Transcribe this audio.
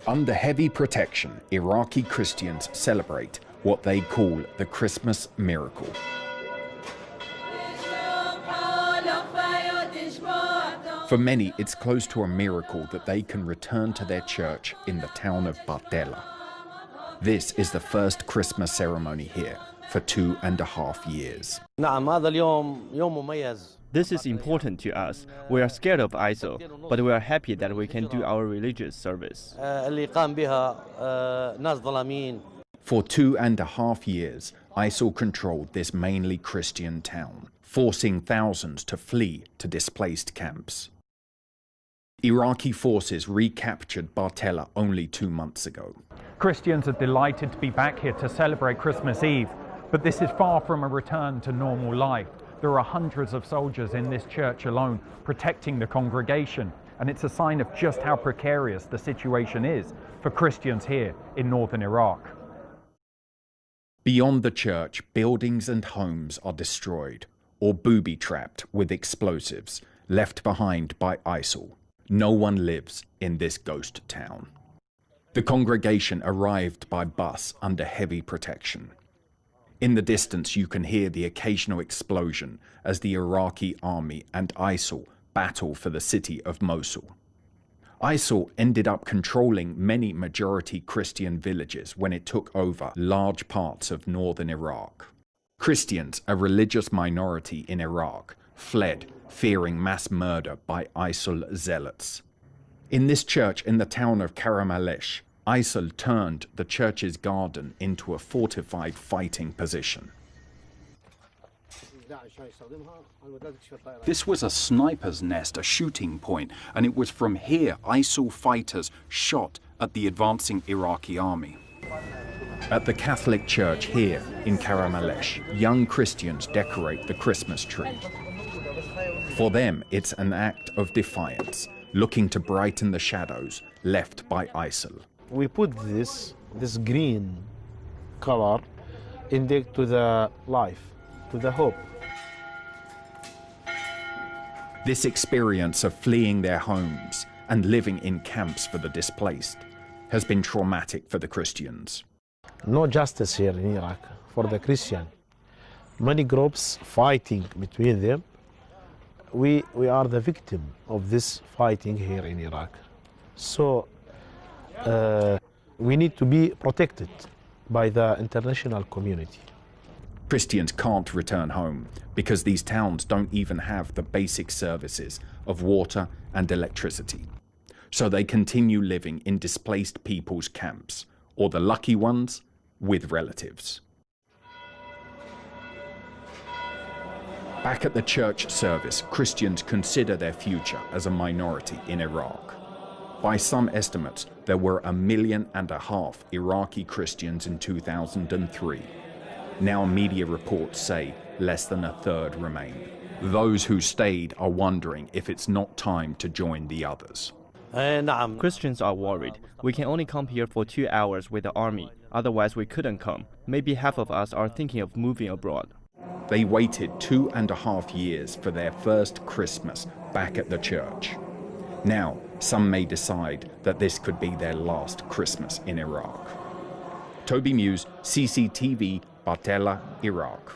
Under heavy protection, Iraqi Christians celebrate what they call the Christmas miracle. For many, it's close to a miracle that they can return to their church in the town of Setelah. This is the first Christmas ceremony here for 2.5 years. This is important to us. We are scared of ISIL, but we are happy that we can do our religious service. For 2.5 years, ISIL controlled this mainly Christian town, forcing thousands to flee to displaced camps. Iraqi forces recaptured Setelah only 2 months ago. Christians are delighted to be back here to celebrate Christmas Eve, but this is far from a return to normal life. There are hundreds of soldiers in this church alone protecting the congregation, and it's a sign of just how precarious the situation is for Christians here in northern Iraq. Beyond the church, buildings and homes are destroyed or booby-trapped with explosives left behind by ISIL. No one lives in this ghost town. The congregation arrived by bus under heavy protection. In the distance, you can hear the occasional explosion as the Iraqi army and ISIL battle for the city of Mosul. ISIL ended up controlling many majority Christian villages when it took over large parts of northern Iraq. Christians, a religious minority in Iraq, fled, fearing mass murder by ISIL zealots. In this church in the town of Karamalesh, ISIL turned the church's garden into a fortified fighting position. This was a sniper's nest, a shooting point, and it was from here ISIL fighters shot at the advancing Iraqi army. At the Catholic church here in Karamalesh, young Christians decorate the Christmas tree. For them, it's an act of defiance, looking to brighten the shadows left by ISIL. We put this green color indeed to the life, to the hope. This experience of fleeing their homes and living in camps for the displaced has been traumatic for the Christians. No justice here in Iraq for the Christian. Many groups fighting between them. We are the victim of this fighting here in Iraq. So we need to be protected by the international community. Christians can't return home because these towns don't even have the basic services of water and electricity. So they continue living in displaced people's camps, or the lucky ones, with relatives. Back at the church service, Christians consider their future as a minority in Iraq. By some estimates, there were 1.5 million Iraqi Christians in 2003. Now media reports say less than a third remain. Those who stayed are wondering if it's not time to join the others. Christians are worried. We can only come here for 2 hours with the army. Otherwise, we couldn't come. Maybe half of us are thinking of moving abroad. They waited 2.5 years for their first Christmas back at the church. Now, some may decide that this could be their last Christmas in Iraq. Toby Muse, CCTV, Setelah, Iraq.